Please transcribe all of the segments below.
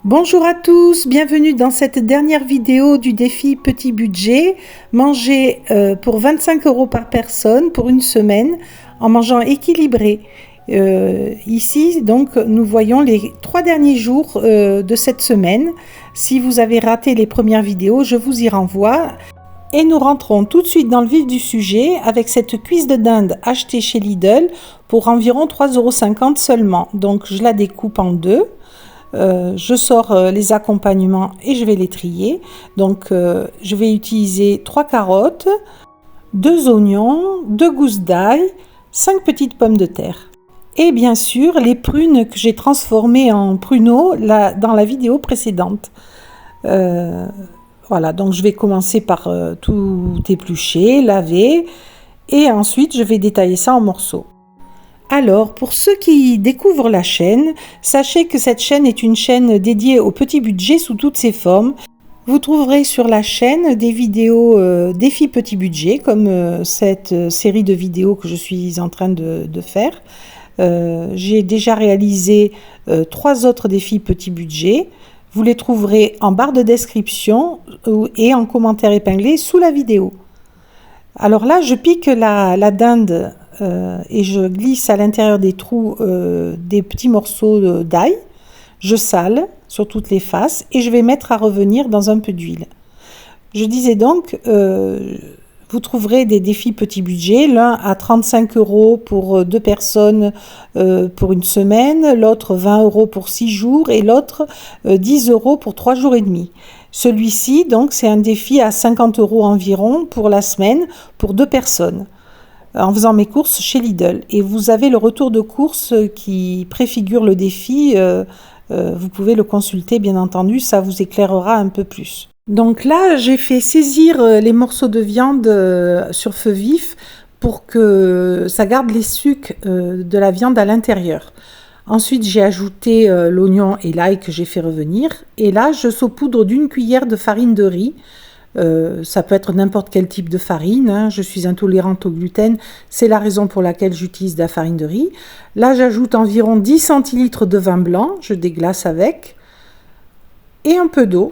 Bonjour à tous, bienvenue dans cette dernière vidéo du défi petit budget. Manger pour 25 € par personne pour une semaine en mangeant équilibré. Ici, donc, nous voyons les 3 derniers jours de cette semaine. Si vous avez raté les premières vidéos, je vous y renvoie. Et nous rentrons tout de suite dans le vif du sujet avec cette cuisse de dinde achetée chez Lidl pour environ 3,50 € seulement. Donc, je la découpe en deux. Je sors les accompagnements et je vais les trier. Donc je vais utiliser 3 carottes, 2 oignons, 2 gousses d'ail, 5 petites pommes de terre. Et bien sûr les prunes que j'ai transformées en pruneaux dans la vidéo précédente. Voilà, donc je vais commencer par tout éplucher, laver et ensuite je vais détailler ça en morceaux. Alors, pour ceux qui découvrent la chaîne, sachez que cette chaîne est une chaîne dédiée au petit budget sous toutes ses formes. Vous trouverez sur la chaîne des vidéos défis petit budget, comme cette série de vidéos que je suis en train de faire. J'ai déjà réalisé 3 autres défis petit budget. Vous les trouverez en barre de description et en commentaire épinglé sous la vidéo. Alors là, je pique la dinde et je glisse à l'intérieur des trous des petits morceaux d'ail. Je sale sur toutes les faces et je vais mettre à revenir dans un peu d'huile. Je disais donc, vous trouverez des défis petit budget, l'un à 35 € pour 2 personnes pour une semaine, l'autre 20 € pour 6 jours et l'autre 10 € pour 3 jours et demi. Celui-ci, donc, c'est un défi à 50 € environ pour la semaine pour 2 personnes en faisant mes courses chez Lidl. Et vous avez le retour de course qui préfigure le défi. Vous pouvez le consulter, bien entendu, ça vous éclairera un peu plus. Donc là, j'ai fait saisir les morceaux de viande sur feu vif pour que ça garde les sucs de la viande à l'intérieur. Ensuite, j'ai ajouté l'oignon et l'ail que j'ai fait revenir. Et là, je saupoudre d'1 cuillère de farine de riz. Ça peut être n'importe quel type de farine, hein. Je suis intolérante au gluten, c'est la raison pour laquelle j'utilise de la farine de riz. Là, j'ajoute environ 10 centilitres de vin blanc, je déglace avec, et un peu d'eau.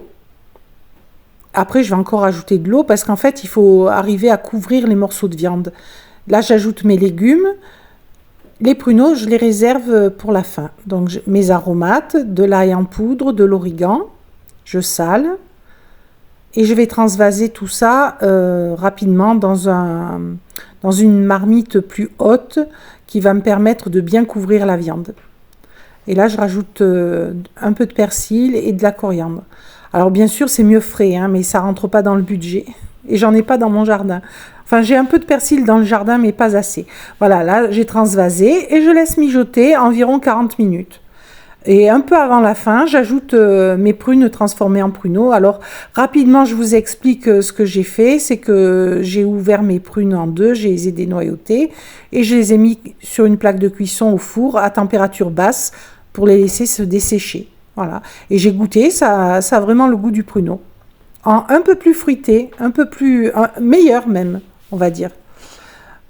Après, je vais encore ajouter de l'eau parce qu'en fait, il faut arriver à couvrir les morceaux de viande. Là, j'ajoute mes légumes. Les pruneaux, je les réserve pour la fin. Donc, mes aromates, de l'ail en poudre, de l'origan, je sale. Et je vais transvaser tout ça rapidement dans une marmite plus haute qui va me permettre de bien couvrir la viande. Et là, je rajoute un peu de persil et de la coriandre. Alors bien sûr, c'est mieux frais, hein, mais ça rentre pas dans le budget. Et j'en ai pas dans mon jardin. Enfin, j'ai un peu de persil dans le jardin, mais pas assez. Voilà, là, j'ai transvasé et je laisse mijoter environ 40 minutes. Et un peu avant la fin, j'ajoute mes prunes transformées en pruneaux. Alors, rapidement, je vous explique ce que j'ai fait. C'est que j'ai ouvert mes prunes en deux, je les ai dénoyautées et je les ai mis sur une plaque de cuisson au four à température basse pour les laisser se dessécher. Voilà. Et j'ai goûté, ça a vraiment le goût du pruneau. Un peu plus fruité, meilleur même, on va dire.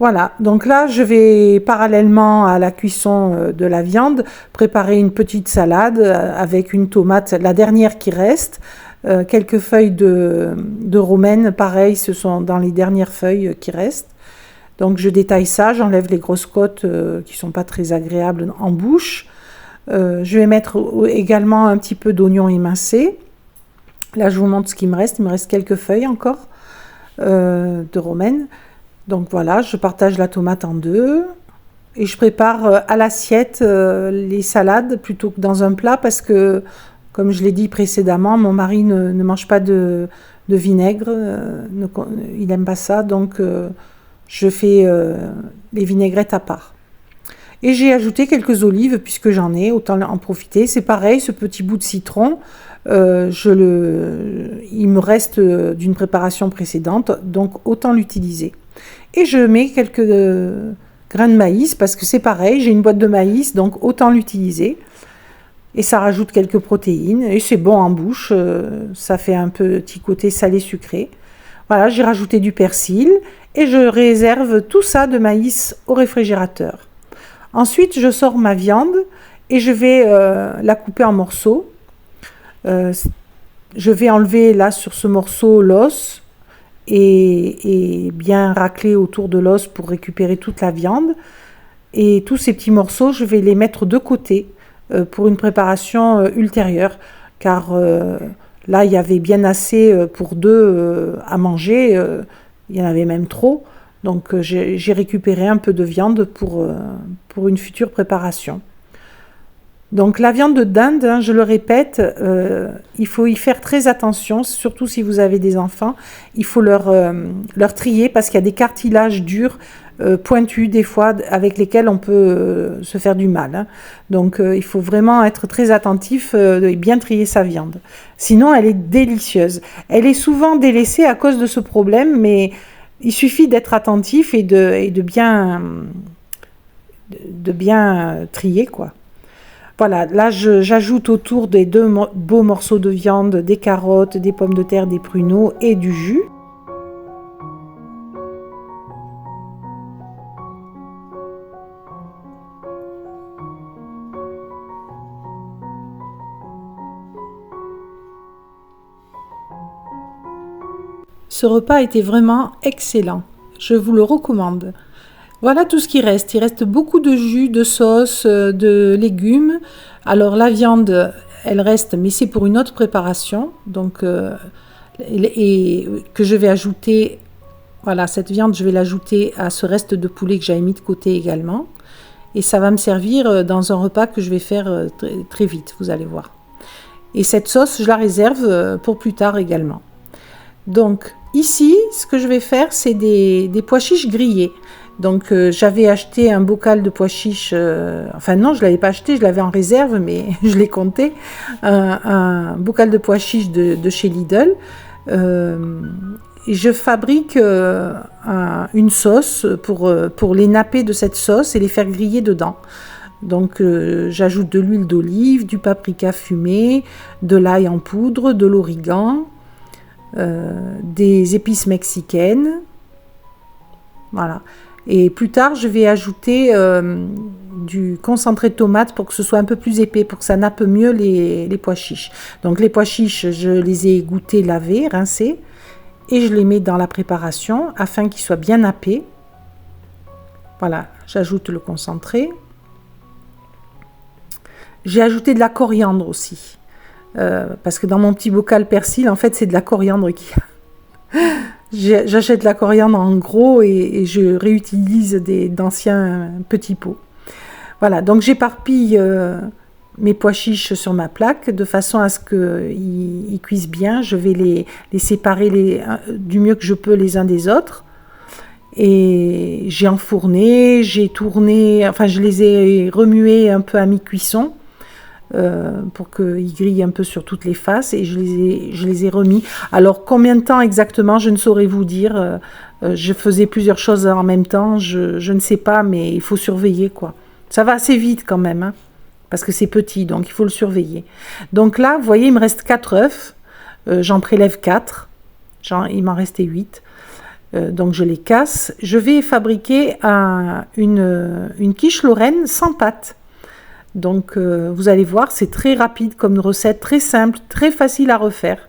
Voilà, donc là, je vais parallèlement à la cuisson de la viande préparer une petite salade avec une tomate, la dernière qui reste, quelques feuilles de romaine, pareil, ce sont dans les dernières feuilles qui restent. Donc je détaille ça, j'enlève les grosses côtes qui sont pas très agréables en bouche. Je vais mettre également un petit peu d'oignon émincé. Là, je vous montre ce qu'il me reste, il me reste quelques feuilles encore de romaine. Donc voilà, je partage la tomate en deux et je prépare à l'assiette les salades plutôt que dans un plat parce que, comme je l'ai dit précédemment, mon mari ne mange pas de vinaigre, il n'aime pas ça, donc je fais les vinaigrettes à part. Et j'ai ajouté quelques olives puisque j'en ai, autant en profiter. C'est pareil, ce petit bout de citron, il me reste d'une préparation précédente, donc autant l'utiliser. Et je mets quelques grains de maïs parce que c'est pareil, j'ai une boîte de maïs, donc autant l'utiliser. Et ça rajoute quelques protéines et c'est bon en bouche, ça fait un petit côté salé-sucré. Voilà, j'ai rajouté du persil et je réserve tout ça de maïs au réfrigérateur. Ensuite, je sors ma viande et je vais la couper en morceaux. Euh, je vais enlever là sur ce morceau l'os et bien racler autour de l'os pour récupérer toute la viande. Et tous ces petits morceaux, je vais les mettre de côté pour une préparation ultérieure, car là, il y avait bien assez pour deux à manger, il y en avait même trop. Donc j'ai récupéré un peu de viande pour une future préparation. Donc la viande de dinde, hein, je le répète, il faut y faire très attention, surtout si vous avez des enfants. Il faut leur trier parce qu'il y a des cartilages durs, pointus des fois, avec lesquels on peut se faire du mal. Hein. Donc il faut vraiment être très attentif et bien trier sa viande. Sinon, elle est délicieuse. Elle est souvent délaissée à cause de ce problème, mais il suffit d'être attentif et de bien trier, quoi. Voilà, là j'ajoute autour des deux beaux morceaux de viande des carottes, des pommes de terre, des pruneaux et du jus. Ce repas était vraiment excellent, je vous le recommande. Voilà tout ce qui reste. Il reste beaucoup de jus, de sauce, de légumes. Alors la viande, elle reste, mais c'est pour une autre préparation. Donc, et que je vais ajouter, voilà, cette viande, je vais l'ajouter à ce reste de poulet que j'avais mis de côté également. Et ça va me servir dans un repas que je vais faire très, très vite, vous allez voir. Et cette sauce, je la réserve pour plus tard également. Donc ici, ce que je vais faire, c'est des pois chiches grillés. Donc j'avais acheté un bocal de pois chiches, enfin non, je ne l'avais pas acheté, je l'avais en réserve, mais je l'ai compté, un bocal de pois chiches de chez Lidl. Et je fabrique une sauce pour les napper de cette sauce et les faire griller dedans. Donc j'ajoute de l'huile d'olive, du paprika fumé, de l'ail en poudre, de l'origan, des épices mexicaines. Voilà. Et plus tard, je vais ajouter du concentré de tomate pour que ce soit un peu plus épais, pour que ça nappe mieux les pois chiches. Donc les pois chiches, je les ai égouttés, lavés, rincés, et je les mets dans la préparation afin qu'ils soient bien nappés. Voilà, j'ajoute le concentré. J'ai ajouté de la coriandre aussi, parce que dans mon petit bocal persil, en fait, c'est de la coriandre qui... J'achète la coriandre en gros et je réutilise d'anciens petits pots. Voilà, donc j'éparpille mes pois chiches sur ma plaque de façon à ce qu'ils cuisent bien. Je vais les séparer du mieux que je peux les uns des autres. Et j'ai enfourné, j'ai tourné, enfin je les ai remués un peu à mi-cuisson. Pour qu'ils grillent un peu sur toutes les faces et je les ai remis. Alors combien de temps exactement, je ne saurais vous dire. Je faisais plusieurs choses en même temps, je ne sais pas, mais il faut surveiller quoi. Ça va assez vite quand même, hein, parce que c'est petit, donc il faut le surveiller. Donc là, vous voyez, il me reste 4 œufs, j'en prélève 4, il m'en restait 8. Donc je les casse. Je vais fabriquer une quiche lorraine sans pâte. Donc vous allez voir, c'est très rapide comme recette, très simple, très facile à refaire.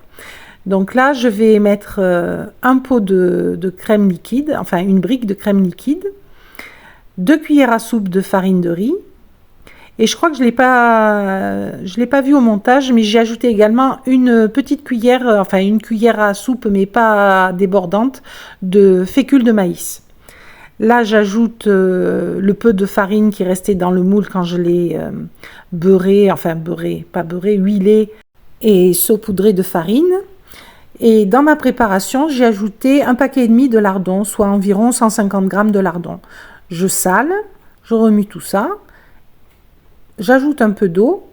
Donc là, je vais mettre un pot de crème liquide, enfin une brique de crème liquide, 2 cuillères à soupe de farine de riz. Et je crois que je l'ai pas vu au montage, mais j'ai ajouté également une petite cuillère, enfin une cuillère à soupe, mais pas débordante, de fécule de maïs. Là, j'ajoute le peu de farine qui restait dans le moule quand je l'ai huilé et saupoudré de farine. Et dans ma préparation, j'ai ajouté un paquet et demi de lardons, soit environ 150 g de lardons. Je sale, je remue tout ça. J'ajoute un peu d'eau.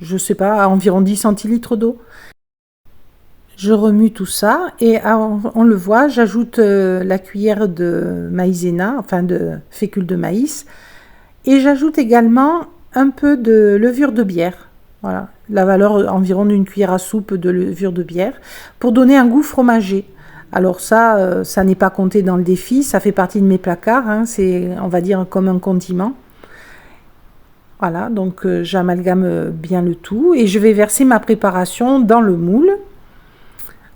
Je ne sais pas, environ 10 centilitres d'eau. Je remue tout ça et on le voit, j'ajoute la cuillère de maïzena, enfin de fécule de maïs, et j'ajoute également un peu de levure de bière. Voilà, la valeur environ d'une cuillère à soupe de levure de bière pour donner un goût fromager. Alors ça n'est pas compté dans le défi, ça fait partie de mes placards, hein, c'est, on va dire, comme un condiment. Voilà, donc j'amalgame bien le tout et je vais verser ma préparation dans le moule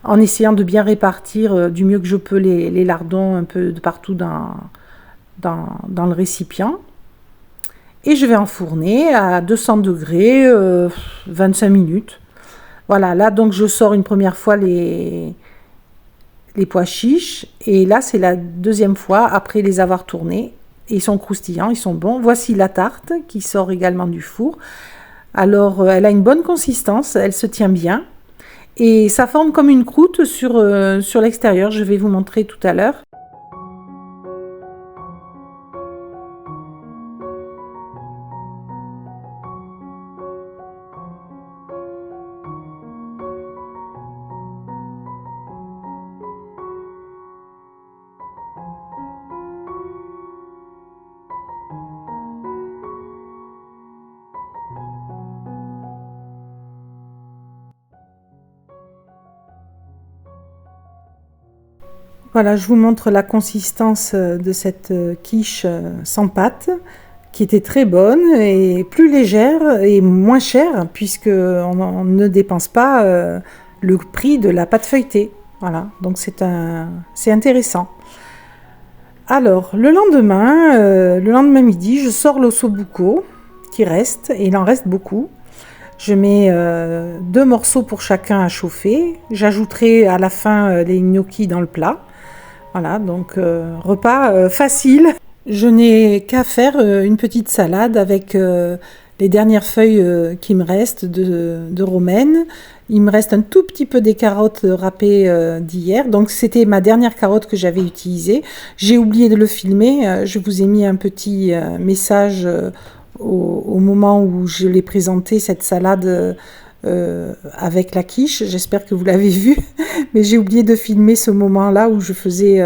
en essayant de bien répartir du mieux que je peux les lardons un peu de partout dans le récipient. Et je vais enfourner à 200 degrés 25 minutes. Voilà, là donc je sors une première fois les pois chiches et là c'est la deuxième fois après les avoir tournés. Ils sont croustillants, ils sont bons. Voici la tarte qui sort également du four. Alors elle a une bonne consistance, elle se tient bien et ça forme comme une croûte sur l'extérieur. Je vais vous montrer tout à l'heure. Voilà, je vous montre la consistance de cette quiche sans pâte, qui était très bonne et plus légère et moins chère, puisqu'on ne dépense pas le prix de la pâte feuilletée. Voilà, donc c'est intéressant. Alors, le lendemain midi, je sors l'ossobuco qui reste, et il en reste beaucoup. Je mets 2 morceaux pour chacun à chauffer. J'ajouterai à la fin les gnocchis dans le plat. Voilà, donc repas facile. Je n'ai qu'à faire une petite salade avec les dernières feuilles qui me restent de romaine. Il me reste un tout petit peu des carottes râpées d'hier. Donc c'était ma dernière carotte que j'avais utilisée. J'ai oublié de le filmer. Je vous ai mis un petit message au moment où je l'ai présenté, cette salade avec la quiche. J'espère que vous l'avez vue. Mais j'ai oublié de filmer ce moment-là où je faisais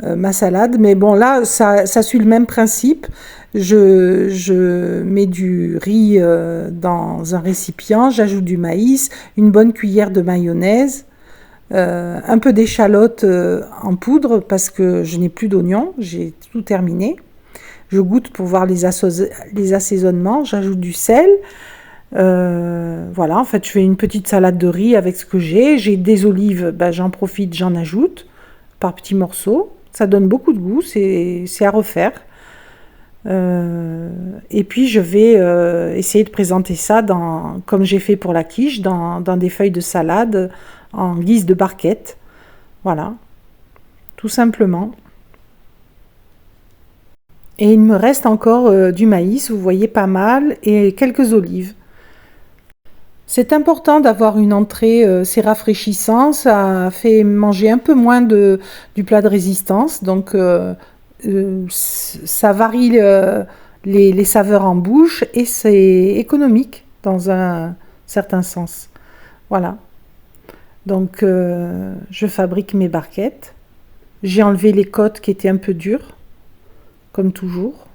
ma salade. Mais bon, là, ça suit le même principe. Je mets du riz dans un récipient, j'ajoute du maïs, une bonne cuillère de mayonnaise, un peu d'échalote en poudre parce que je n'ai plus d'oignons, j'ai tout terminé. Je goûte pour voir les assaisonnements, j'ajoute du sel. Voilà, en fait, je fais une petite salade de riz avec ce que j'ai. J'ai des olives, ben, j'en profite, j'en ajoute par petits morceaux. Ça donne beaucoup de goût, c'est à refaire. Et puis je vais essayer de présenter ça comme j'ai fait pour la quiche, dans des feuilles de salade en guise de barquette. Voilà, tout simplement. Et il me reste encore du maïs, vous voyez pas mal, et quelques olives. C'est important d'avoir une entrée, c'est rafraîchissant, ça fait manger un peu moins du plat de résistance, donc ça varie les saveurs en bouche et c'est économique dans un certain sens. Voilà, donc je fabrique mes barquettes. J'ai enlevé les côtes qui étaient un peu dures, comme toujours.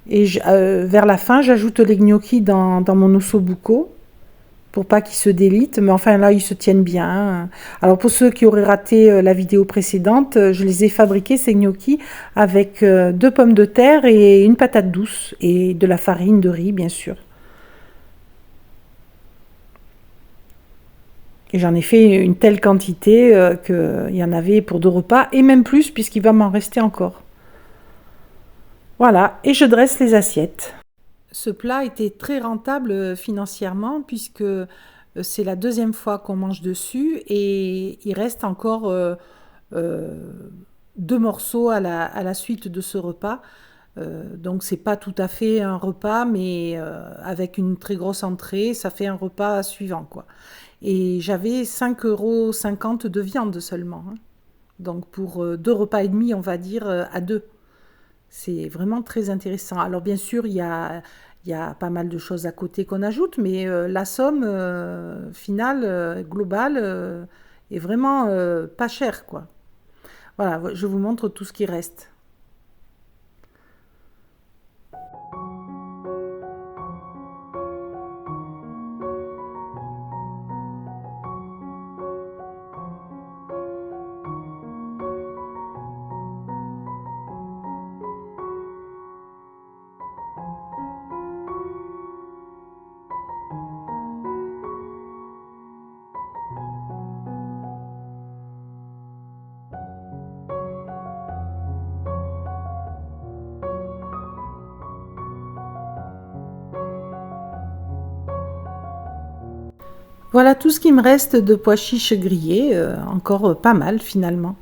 Et vers la fin, j'ajoute les gnocchis dans mon ossobuco pour pas qu'ils se délitent, mais enfin là, ils se tiennent bien. Alors pour ceux qui auraient raté la vidéo précédente, je les ai fabriqués, ces gnocchis, avec 2 pommes de terre et une patate douce, et de la farine de riz, bien sûr. Et j'en ai fait une telle quantité qu'il y en avait pour 2 repas, et même plus, puisqu'il va m'en rester encore. Voilà, et je dresse les assiettes. Ce plat était très rentable financièrement puisque c'est la deuxième fois qu'on mange dessus et il reste encore 2 morceaux à la suite de ce repas. Donc c'est pas tout à fait un repas, mais avec une très grosse entrée, ça fait un repas suivant, quoi. Et j'avais 5,50 € de viande seulement, hein. Donc pour 2 repas et demi, on va dire à deux. C'est vraiment très intéressant. Alors bien sûr, il y a pas mal de choses à côté qu'on ajoute, mais la somme finale, globale, est vraiment pas chère, quoi. Voilà, je vous montre tout ce qui reste. Voilà tout ce qui me reste de pois chiches grillés, encore pas mal finalement.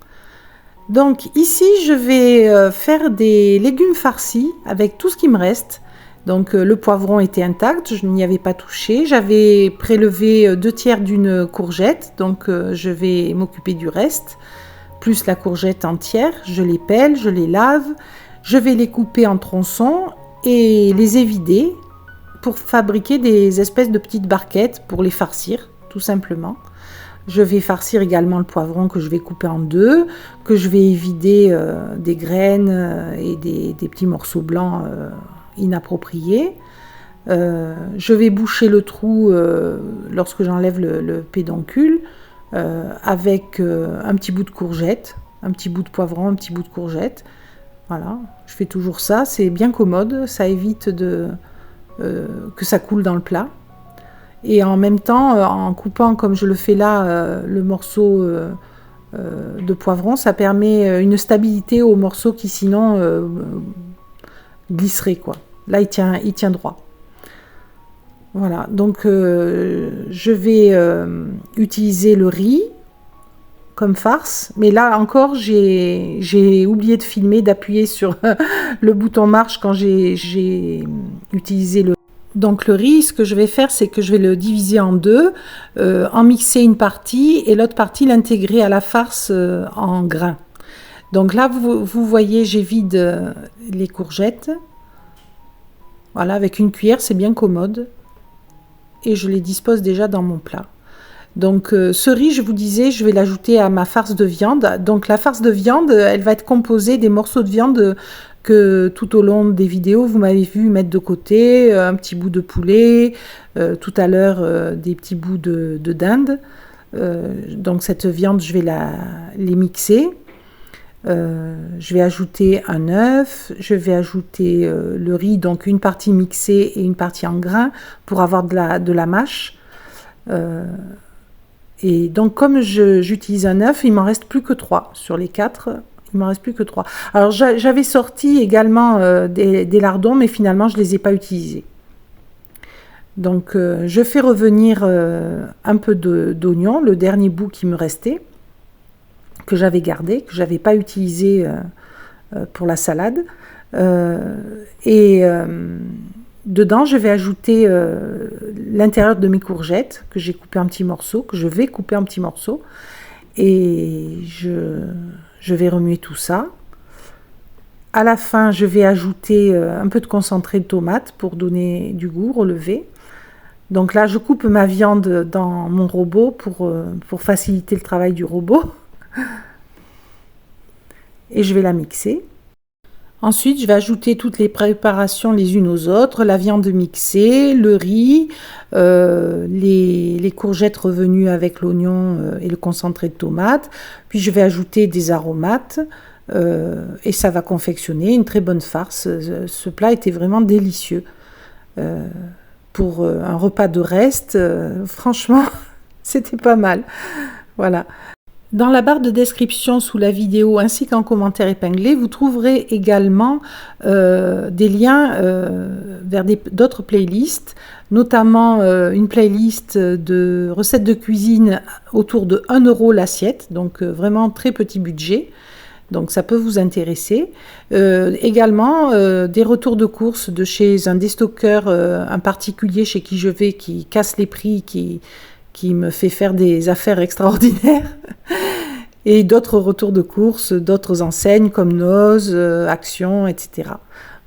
Donc ici, je vais faire des légumes farcis avec tout ce qui me reste. Donc le poivron était intact, je n'y avais pas touché. J'avais prélevé 2/3 d'une courgette, donc je vais m'occuper du reste. Plus la courgette entière, je les pèle, je les lave, je vais les couper en tronçons et les évider pour fabriquer des espèces de petites barquettes pour les farcir, tout simplement. Je vais farcir également le poivron que je vais couper en deux, que je vais évider des graines et des petits morceaux blancs inappropriés. Je vais boucher le trou lorsque j'enlève le pédoncule avec un petit bout de courgette, un petit bout de poivron, un petit bout de courgette. Voilà, je fais toujours ça, c'est bien commode, ça évite que ça coule dans le plat. Et en même temps, en coupant comme je le fais là, le morceau de poivron, ça permet une stabilité au morceau qui sinon glisserait, quoi. Là, il tient droit. Voilà, donc je vais utiliser le riz comme farce, mais là encore, j'ai oublié de filmer, d'appuyer sur le bouton marche quand j'ai utilisé le. Donc le riz, ce que je vais faire, c'est que je vais le diviser en deux, en mixer une partie et l'autre partie l'intégrer à la farce en grains. Donc là, vous voyez, j'évide les courgettes. Voilà, avec une cuillère, c'est bien commode. Et je les dispose déjà dans mon plat. Donc ce riz, je vous disais, je vais l'ajouter à ma farce de viande. Donc la farce de viande, elle va être composée des morceaux de viande que tout au long des vidéos, vous m'avez vu mettre de côté, un petit bout de poulet, tout à l'heure des petits bouts de dinde. Donc cette viande, je vais les mixer. Je vais ajouter un œuf, je vais ajouter le riz, donc une partie mixée et une partie en grains pour avoir de la mâche. Et donc comme j'utilise un œuf, il m'en reste plus que 3 sur les 4. Il m'en reste plus que 3. Alors j'avais sorti également des lardons, mais finalement je les ai pas utilisés. Donc je fais revenir un peu d'oignon, le dernier bout qui me restait, que j'avais gardé, que j'avais pas utilisé pour la salade. Dedans, je vais ajouter l'intérieur de mes courgettes que j'ai coupé en petits morceaux, que je vais couper en petits morceaux. Et je vais remuer tout ça. À la fin, je vais ajouter un peu de concentré de tomate pour donner du goût, relever. Donc là, je coupe ma viande dans mon robot pour faciliter le travail du robot. Et je vais la mixer. Ensuite, je vais ajouter toutes les préparations les unes aux autres, la viande mixée, le riz, les courgettes revenues avec l'oignon et le concentré de tomate. Puis je vais ajouter des aromates et ça va confectionner une très bonne farce. Ce plat était vraiment délicieux. Pour un repas de reste, franchement, c'était pas mal. Voilà. Dans la barre de description sous la vidéo ainsi qu'en commentaire épinglé, vous trouverez également des liens vers d'autres playlists, notamment une playlist de recettes de cuisine autour de 1 € l'assiette, donc vraiment très petit budget. Donc ça peut vous intéresser. Également des retours de courses de chez un déstockeur, un particulier chez qui je vais, qui casse les prix, qui me fait faire des affaires extraordinaires. Et d'autres retours de courses, d'autres enseignes comme Noz, Action, etc.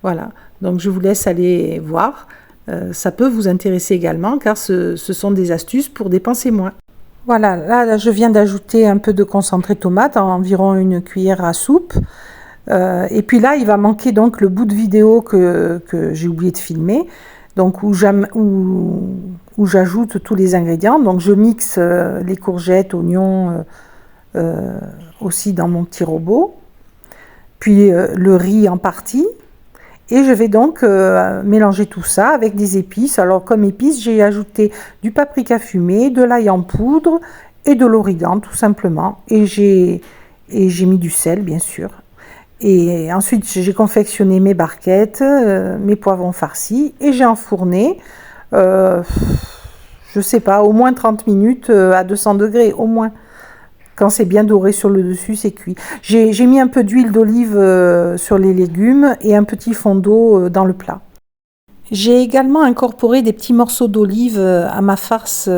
Voilà, donc je vous laisse aller voir. Ça peut vous intéresser également car ce sont des astuces pour dépenser moins. Voilà, là je viens d'ajouter un peu de concentré de tomate, environ une cuillère à soupe. Et puis là, il va manquer donc le bout de vidéo que j'ai oublié de filmer. Donc où j'ajoute tous les ingrédients. Donc je mixe les courgettes, oignons aussi dans mon petit robot. Puis le riz en partie. Et je vais donc mélanger tout ça avec des épices. Alors comme épices, j'ai ajouté du paprika fumé, de l'ail en poudre et de l'origan tout simplement. Et j'ai mis du sel bien sûr. Et ensuite, j'ai confectionné mes barquettes, mes poivrons farcis et j'ai enfourné. Je je sais pas, au moins 30 minutes à 200 degrés, au moins. Quand c'est bien doré sur le dessus, c'est cuit. J'ai mis un peu d'huile d'olive sur les légumes et un petit fond d'eau dans le plat. J'ai également incorporé des petits morceaux d'olive à ma farce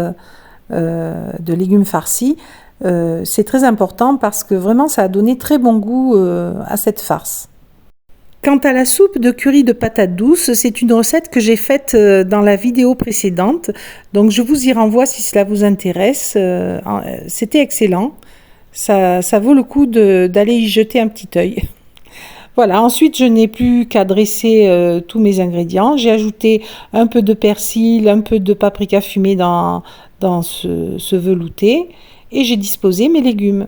de légumes farcis. C'est très important parce que vraiment ça a donné très bon goût à cette farce. Quant à la soupe de curry de patates douces, c'est une recette que j'ai faite dans la vidéo précédente. Donc je vous y renvoie si cela vous intéresse. C'était excellent. Ça vaut le coup d'aller y jeter un petit œil. Voilà, ensuite je n'ai plus qu'à dresser tous mes ingrédients. J'ai ajouté un peu de persil, un peu de paprika fumé dans ce velouté et j'ai disposé mes légumes.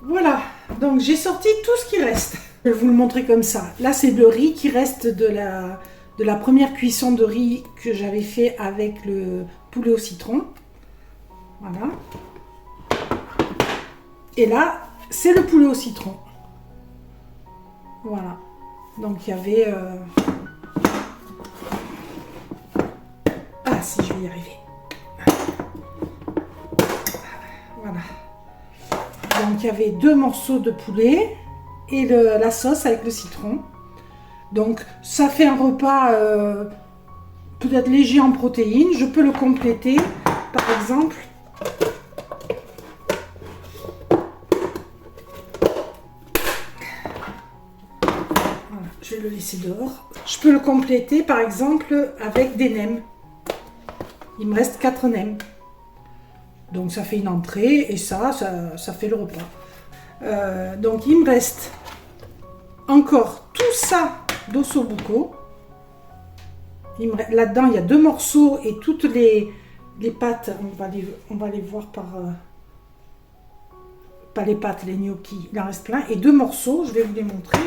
Voilà, donc j'ai sorti tout ce qui reste. Je vais vous le montrer comme ça. Là, c'est le riz qui reste de la première cuisson de riz que j'avais fait avec le poulet au citron. Voilà. Et là, c'est le poulet au citron. Voilà. Donc, il y avait... Ah, si, je vais y arriver. Voilà. Donc il y avait 2 morceaux de poulet et la sauce avec le citron. Donc ça fait un repas peut-être léger en protéines. Je peux le compléter par exemple. Voilà, je vais le laisser dehors. Je peux le compléter par exemple avec des nems. Il me reste 4 nems. Donc ça fait une entrée et ça fait le repas. Donc il me reste encore tout ça d'osso buco. Là-dedans il y a 2 morceaux et toutes les pâtes, on va les voir par... pas les pâtes, les gnocchis, il en reste plein. Et 2 morceaux, je vais vous les montrer.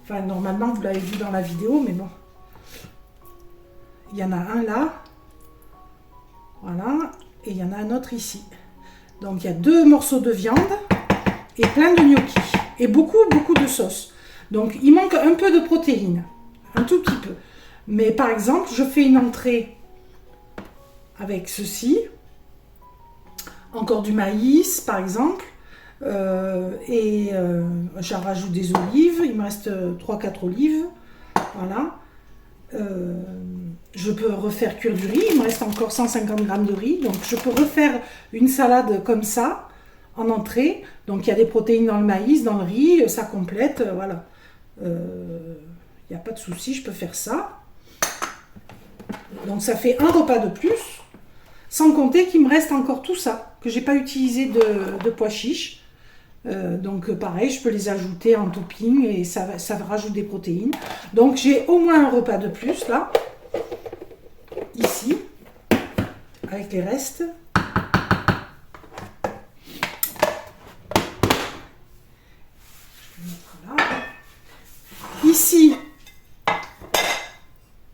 Enfin normalement vous l'avez vu dans la vidéo, mais bon. Il y en a un là. Voilà. Et il y en a un autre ici. Donc il y a 2 morceaux de viande et plein de gnocchis. Et beaucoup de sauce. Donc il manque un peu de protéines. Un tout petit peu. Mais par exemple, je fais une entrée avec ceci. Encore du maïs par exemple. J'en rajoute des olives. Il me reste 3-4 olives. Voilà. Je peux refaire cuire du riz, il me reste encore 150 g de riz, donc je peux refaire une salade comme ça en entrée. Donc il y a des protéines dans le maïs, dans le riz, ça complète, voilà. Il n'y a pas de souci, je peux faire ça. Donc ça fait un repas de plus, sans compter qu'il me reste encore tout ça, que j'ai pas utilisé de pois chiches. Donc pareil, je peux les ajouter en topping et ça rajoute des protéines. Donc j'ai au moins un repas de plus là, ici, avec les restes. Voilà. Ici,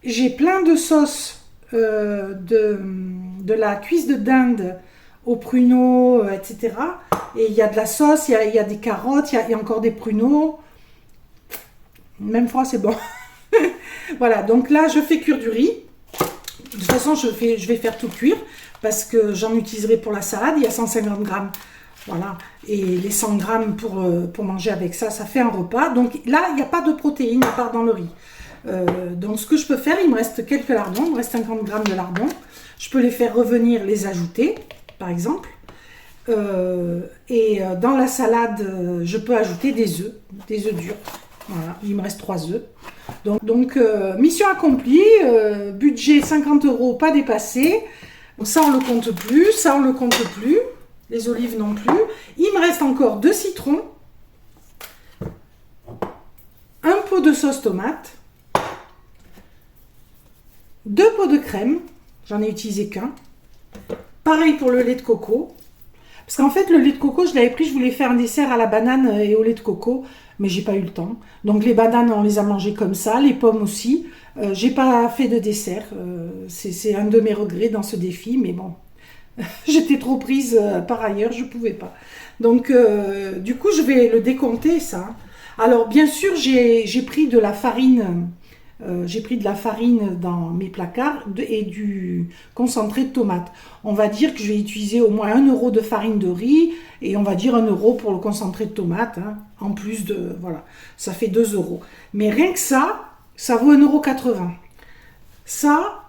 j'ai plein de sauces de la cuisse de dinde aux pruneaux, etc. Et il y a de la sauce, il y a des carottes, il y a encore des pruneaux. Même froid, c'est bon. Voilà, donc là, je fais cuire du riz. De toute façon, je vais faire tout cuire parce que j'en utiliserai pour la salade. Il y a 150 grammes. Voilà. Et les 100 grammes pour manger avec ça, ça fait un repas. Donc là, il n'y a pas de protéines à part dans le riz. Donc ce que je peux faire, il me reste quelques lardons. Il me reste 50 grammes de lardons. Je peux les faire revenir, les ajouter, par exemple. Dans la salade, je peux ajouter des œufs durs. Voilà, il me reste 3 œufs. Donc mission accomplie, budget 50 €, pas dépassé. Donc, ça, on le compte plus, ça, on le compte plus. Les olives non plus. Il me reste encore 2 citrons, un pot de sauce tomate, 2 pots de crème, j'en ai utilisé qu'un, Pareil pour le lait de coco. Parce qu'en fait, le lait de coco, je l'avais pris, je voulais faire un dessert à la banane et au lait de coco, mais j'ai pas eu le temps. Donc les bananes, on les a mangées comme ça, les pommes aussi. J'ai pas fait de dessert. C'est un de mes regrets dans ce défi, mais bon, j'étais trop prise par ailleurs, je pouvais pas. Donc du coup, je vais le décompter ça. Alors bien sûr, j'ai pris de la farine. J'ai pris de la farine dans mes placards et du concentré de tomate. On va dire que je vais utiliser au moins 1 € de farine de riz et on va dire 1 € pour le concentré de tomate. Hein, en plus de... Voilà, ça fait 2 €. Mais rien que ça vaut 1,80 €.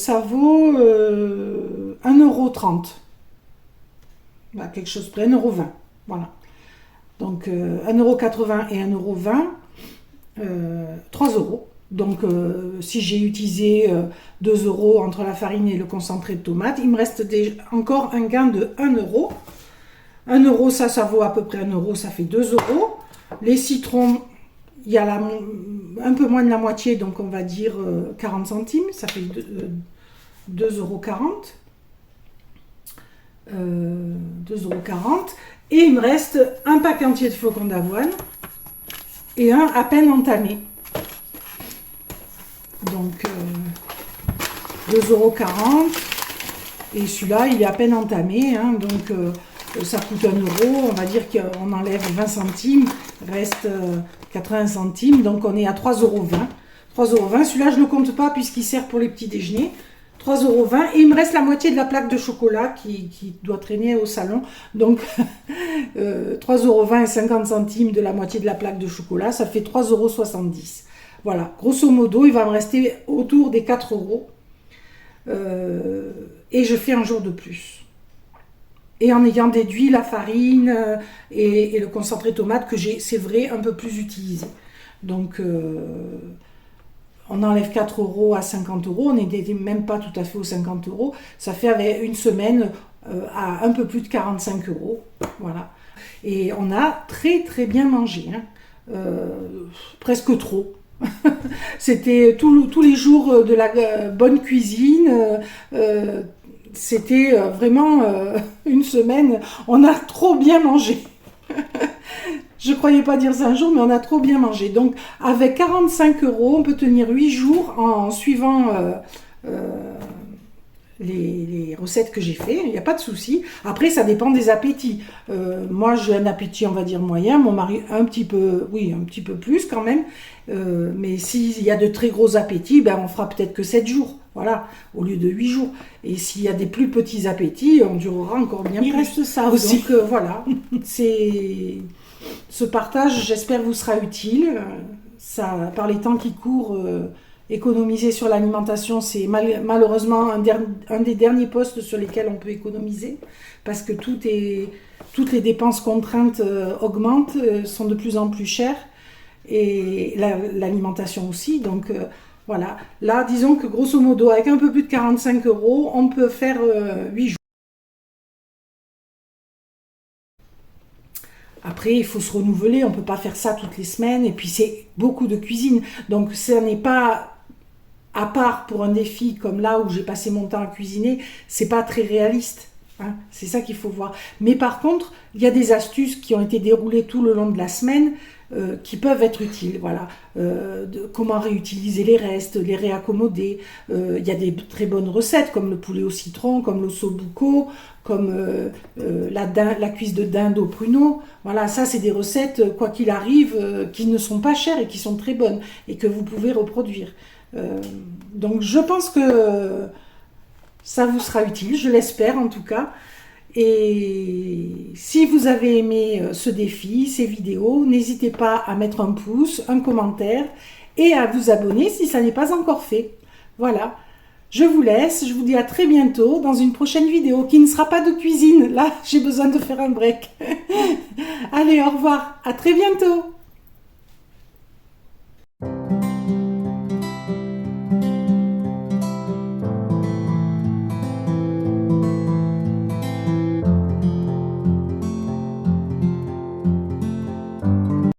Ça vaut 1,30 €. Bah, quelque chose près, 1,20 €. Voilà. Donc 1,80 € et 1,20 €. 3 €. Donc si j'ai utilisé 2 € entre la farine et le concentré de tomate, il me reste encore un gain de 1 €. 1 €, ça vaut à peu près 1 €, ça fait 2 €. Les citrons, il y a un peu moins de la moitié, donc on va dire 40 centimes, ça fait 2,40 €. 2,40 €. Et il me reste un pack entier de flocons d'avoine et un à peine entamé. Donc 2,40 €. Et celui-là, il est à peine entamé. Hein, donc ça coûte 1 €. On va dire qu'on enlève 20 centimes. Reste 80 centimes. Donc on est à 3,20 €. 3,20 €. Celui-là, je ne le compte pas puisqu'il sert pour les petits déjeuners. 3,20 € et il me reste la moitié de la plaque de chocolat qui doit traîner au salon. Donc 3,20 € et 50 centimes de la moitié de la plaque de chocolat, ça fait 3,70 €. Voilà, grosso modo, il va me rester autour des 4 € et je fais un jour de plus. Et en ayant déduit la farine et le concentré de tomate que j'ai, c'est vrai, un peu plus utilisé. Donc on enlève 4 € à 50 €, on n'était même pas tout à fait aux 50 €. Ça fait avec une semaine à un peu plus de 45 €. Voilà. Et on a très très bien mangé, hein. Presque trop. C'était tous les jours de la bonne cuisine. C'était vraiment une semaine. On a trop bien mangé. Je ne croyais pas dire ça un jour, mais on a trop bien mangé. Donc, avec 45 €, on peut tenir 8 jours en suivant les recettes que j'ai fait. Il n'y a pas de souci. Après, ça dépend des appétits. Moi, j'ai un appétit, on va dire, moyen. Mon mari, un petit peu plus quand même. Mais s'il y a de très gros appétits, ben, on fera peut-être que 7 jours. Voilà, au lieu de 8 jours. Et s'il y a des plus petits appétits, on durera encore bien plus. Il reste ça aussi. Donc, voilà. Ce partage, j'espère, vous sera utile. Ça, par les temps qui courent, économiser sur l'alimentation, c'est malheureusement un des derniers postes sur lesquels on peut économiser, parce que toutes les dépenses contraintes augmentent, sont de plus en plus chères, et l'alimentation aussi. Donc voilà, là, disons que grosso modo, avec un peu plus de 45 €, on peut faire 8 jours. Après, il faut se renouveler, on ne peut pas faire ça toutes les semaines, et puis c'est beaucoup de cuisine. Donc, ça n'est pas, à part pour un défi comme là où j'ai passé mon temps à cuisiner, c'est pas très réaliste. Hein, c'est ça qu'il faut voir. Mais par contre, il y a des astuces qui ont été déroulées tout le long de la semaine qui peuvent être utiles. Voilà. Comment réutiliser les restes, les réaccommoder. Il y a des très bonnes recettes comme le poulet au citron, comme l'ossobuco, comme la cuisse de dinde au pruneau. Voilà, ça c'est des recettes, quoi qu'il arrive, qui ne sont pas chères et qui sont très bonnes et que vous pouvez reproduire. Donc je pense que ça vous sera utile, je l'espère en tout cas. Et si vous avez aimé ce défi, ces vidéos, n'hésitez pas à mettre un pouce, un commentaire et à vous abonner si ça n'est pas encore fait. Voilà, je vous laisse, je vous dis à très bientôt dans une prochaine vidéo qui ne sera pas de cuisine. Là, j'ai besoin de faire un break. Allez, au revoir, à très bientôt.